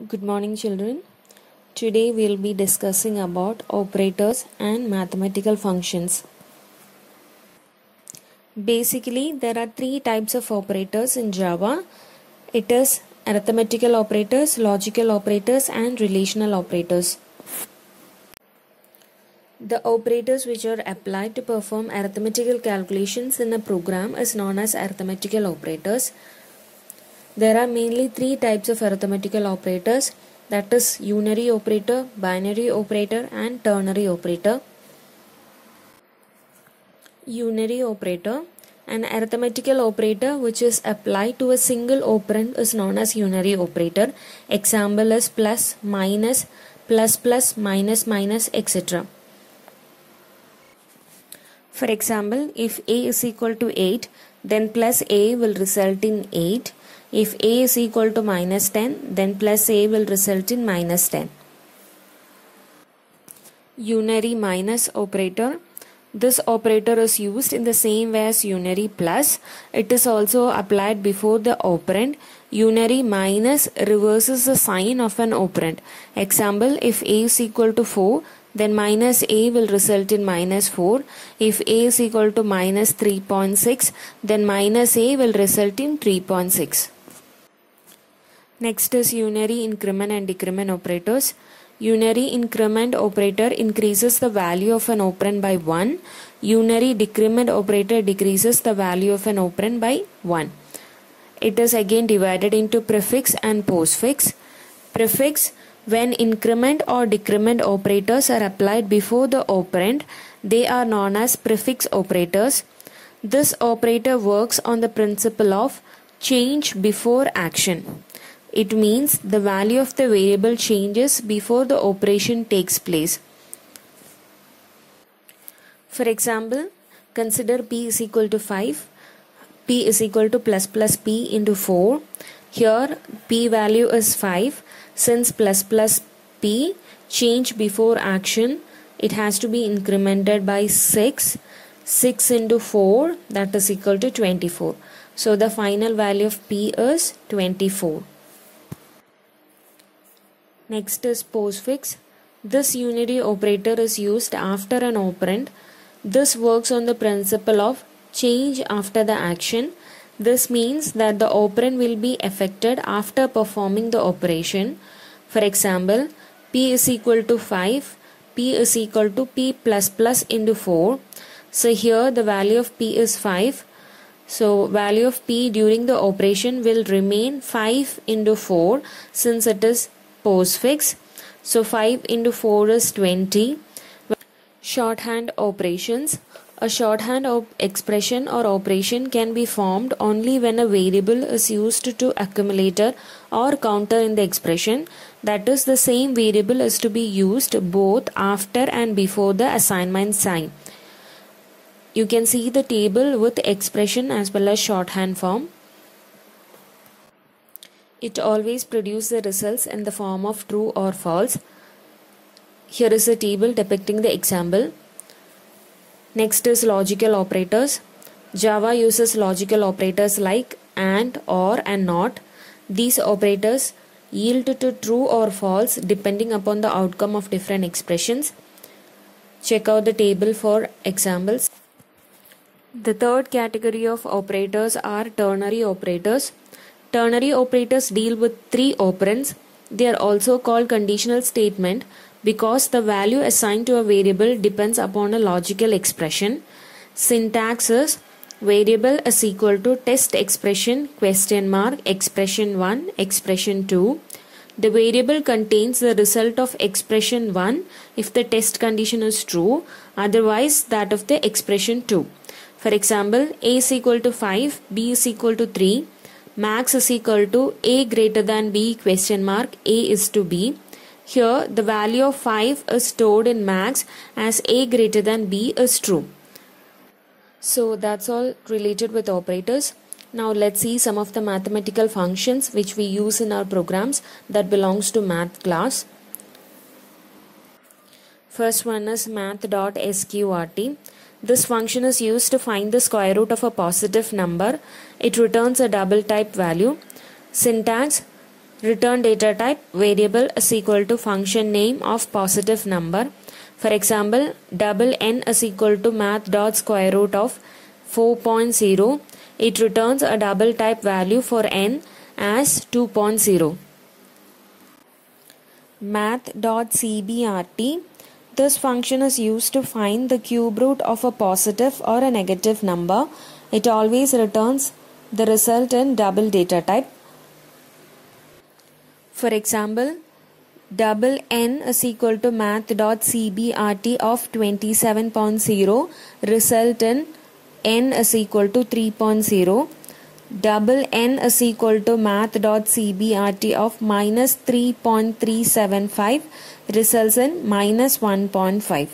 Good morning, children. Today we'll be discussing about operators and mathematical functions. Basically, there are three types of operators in Java. It is arithmetical operators, logical operators, and relational operators. The operators which are applied to perform arithmetical calculations in a program is known as arithmetical operators. There are mainly three types of arithmetical operators, that is unary operator, binary operator, and ternary operator. Unary operator, an arithmetical operator which is applied to a single operand is known as unary operator. Example is plus, minus, minus, minus, etc. For example, if a is equal to 8, then plus a will result in 8. If a is equal to minus 10, then plus a will result in minus 10. Unary minus operator. This operator is used in the same way as unary plus. It is also applied before the operand. Unary minus reverses the sign of an operand. Example, if a is equal to 4, then minus a will result in minus 4. If a is equal to minus 3.6, then minus a will result in 3.6. Next is unary increment and decrement operators. Unary increment operator increases the value of an operand by 1. Unary decrement operator decreases the value of an operand by 1. It is again divided into prefix and postfix. Prefix: when increment or decrement operators are applied before the operand, they are known as prefix operators. This operator works on the principle of change before action. It means the value of the variable changes before the operation takes place. For example, consider p is equal to 5. P is equal to plus p into 4. Here p value is 5. Since plus p change before action, it has to be incremented by 6. 6 into 4, that is equal to 24. So the final value of p is 24. Next is postfix. This unary operator is used after an operand. This works on the principle of change after the action. This means that the operand will be affected after performing the operation. For example, p is equal to 5. P is equal to p plus into 4. So here the value of p is 5. So value of p during the operation will remain 5 into 4 since it is postfix. So 5 into 4 is 20. Shorthand operations. A shorthand expression or operation can be formed only when a variable is used to accumulator or counter in the expression. That is, the same variable is to be used both after and before the assignment sign. You can see the table with expression as well as shorthand form. It always produces the results in the form of true or false. Here is a table depicting the example. Next is logical operators. Java uses logical operators like AND, OR, and NOT. These operators yield to true or false depending upon the outcome of different expressions. Check out the table for examples. The third category of operators are ternary operators. Ternary operators deal with three operands. They are also called conditional statement because the value assigned to a variable depends upon a logical expression. Syntax is variable is equal to test expression question mark expression 1 expression 2. The variable contains the result of expression 1 if the test condition is true, otherwise that of the expression 2. For example, a is equal to 5, b is equal to 3. Max is equal to a greater than b question mark a is to b. Here the value of 5 is stored in max as a greater than b is true. So that's all related with operators. Now let's see some of the mathematical functions which we use in our programs that belongs to math class. First one is math.sqrt. This function is used to find the square root of a positive number. It returns a double type value. Syntax: Return data type variable is equal to function name of positive number. For example, double n is equal to math dot square root of 4.0. It returns a double type value for n as 2.0. Math.cbrt. This function is used to find the cube root of a positive or a negative number. It always returns the result in double data type. For example, double n is equal to math.cbrt of 27.0, result in n is equal to 3.0. Double n is equal to math.cbrt of minus 3.375, results in minus 1.5.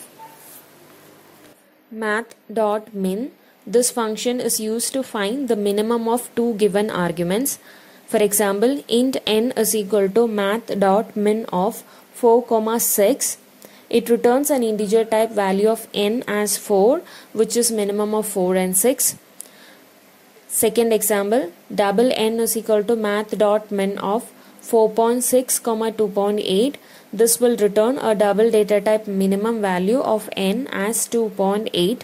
Math.min. This function is used to find the minimum of two given arguments. For example, int n is equal to math.min of 4,6. It returns an integer type value of n as 4, which is minimum of 4 and 6. Second example, double n is equal to math.min of 4.6, 2.8. This will return a double data type minimum value of n as 2.8.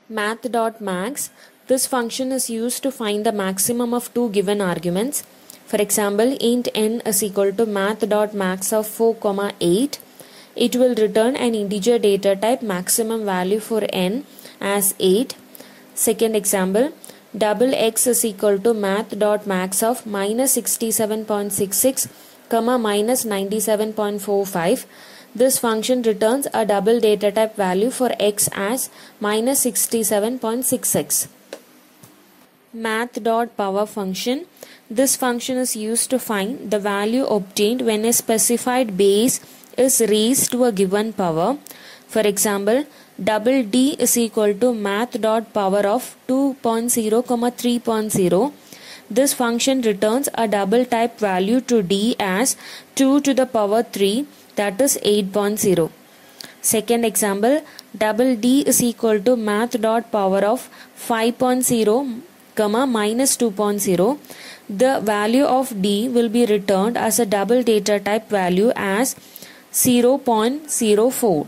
Math.max. This function is used to find the maximum of two given arguments. For example, int n is equal to math.max of 4,8. It will return an integer data type maximum value for n as 8. Second example, double x is equal to math.max of minus 67.66, minus 97.45. This function returns a double data type value for x as minus 67.66. Math.power function. This function is used to find the value obtained when a specified base is raised to a given power. For example, double d is equal to math.power of 2.0, 3.0. This function returns a double type value to d as 2 to the power 3, that is 8.0. Second example, double d is equal to math.power of 5.0, minus 2.0. The value of d will be returned as a double data type value as 0.04.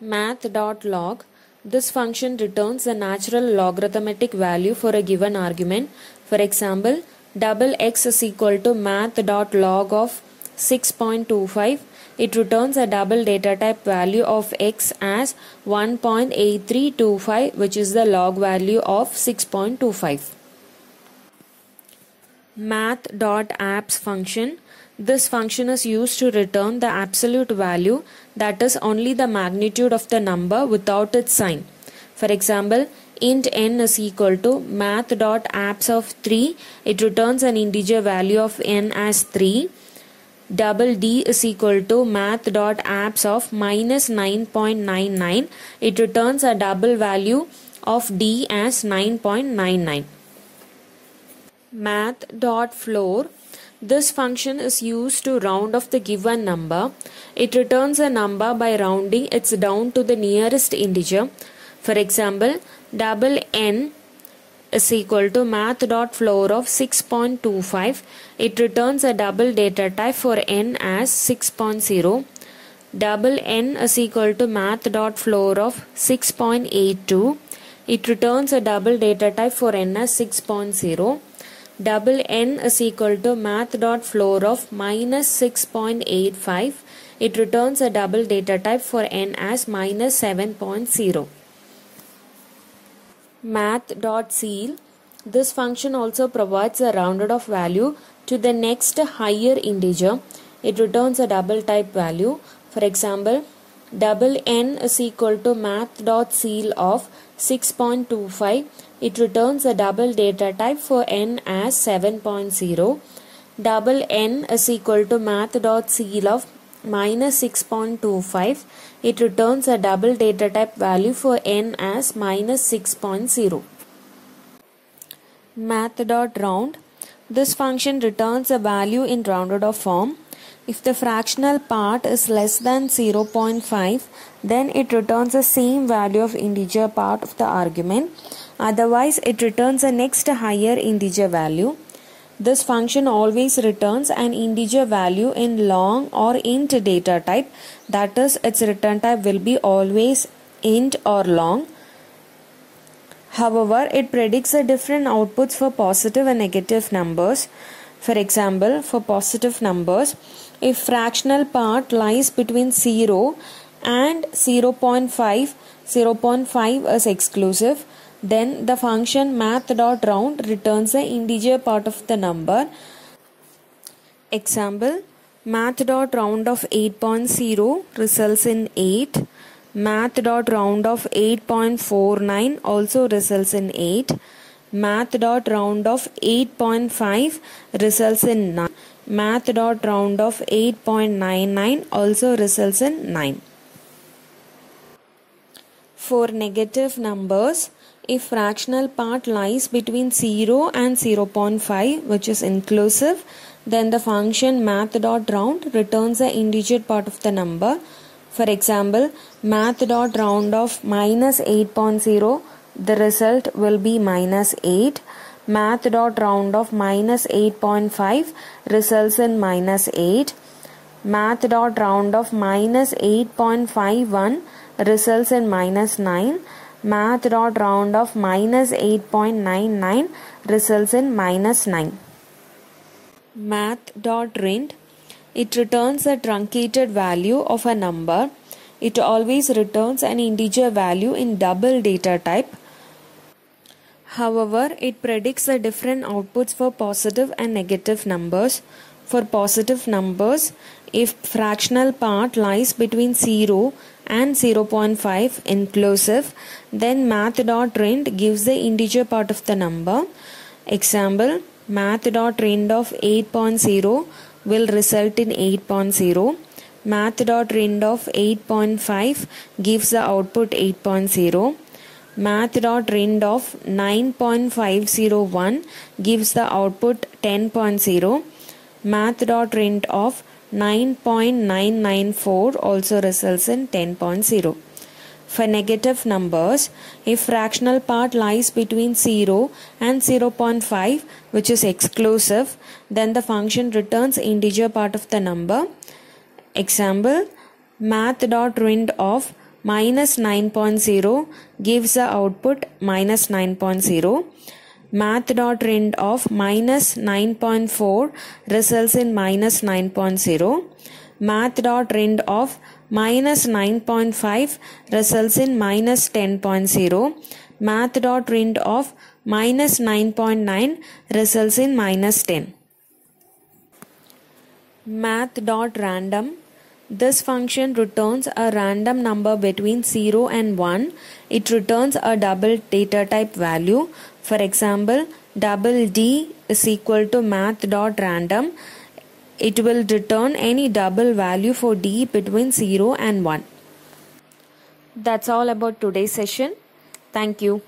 Math.log. This function returns the natural logarithmic value for a given argument. For example, double x is equal to math.log of 6.25. It returns a double data type value of x as 1.8325, which is the log value of 6.25. Math.apps function. This function is used to return the absolute value, that is only the magnitude of the number without its sign. For example, int n is equal to math.apps of 3. It returns an integer value of n as 3. Double d is equal to math.apps of minus 9.99. It returns a double value of d as 9.99. Math.floor. This function is used to round off the given number. It returns a number by rounding it down to the nearest integer. For example, double n is equal to math.floor of 6.25. It returns a double data type for n as 6.0. Double n is equal to math.floor of 6.82. It returns a double data type for n as 6.0. Double n is equal to math.floor of minus 6.85. It returns a double data type for n as minus 7.0. Math.ceil. This function also provides a rounded off value to the next higher integer. It returns a double type value. For example, double n is equal to math.ceil of 6.25. It returns a double data type for n as 7.0. Double n is equal to math.ceil of minus 6.25. It returns a double data type value for n as minus 6.0. Math.round. This function returns a value in rounded off form. If the fractional part is less than 0.5, then it returns the same value of integer part of the argument. Otherwise, it returns a next higher integer value. This function always returns an integer value in long or int data type. That is, its return type will be always int or long. However, it predicts the different outputs for positive and negative numbers. For example, for positive numbers, if fractional part lies between 0 and 0.5, 0.5 is exclusive, then the function math.round returns the integer part of the number. Example, math.round of 8.0 results in 8. Math.round of 8.49 also results in 8. Math.round of 8.5 results in 9. Math.round of 8.99 also results in 9. For negative numbers, if fractional part lies between 0 and 0.5, which is inclusive, then the function math.round returns the integer part of the number. For example, math.round of minus 8.0, the result will be minus 8. Math.round of minus 8.5 results in minus 8. Math.round of minus 8.51 results in minus 9. Math.round of minus 8.99 results in minus 9. Math.rend, it returns a truncated value of a number. It always returns an integer value in double data type. However, it predicts the different outputs for positive and negative numbers. For positive numbers, if fractional part lies between 0 and 0.5 inclusive, then math.rend gives the integer part of the number. Example, math.rend of 8.0 will result in 8.0. Math.rend of 8.5 gives the output 8.0. Math.rend of 9.501 gives the output 10.0. Math.rend of 9.994 also results in 10.0. For negative numbers, if fractional part lies between 0 and 0.5, which is exclusive, then the function returns integer part of the number. Example, math.rend of minus 9.0 gives the output minus 9.0. Math.rend of minus 9.4 results in minus 9.0. Math.rend of minus 9.5 results in minus 10.0. Math.rend of minus 9.9 results in minus 10. Math.random, this function returns a random number between 0 and 1. It returns a double data type value. For example, double D is equal to math.random. It will return any double value for D between 0 and 1. That's all about today's session. Thank you.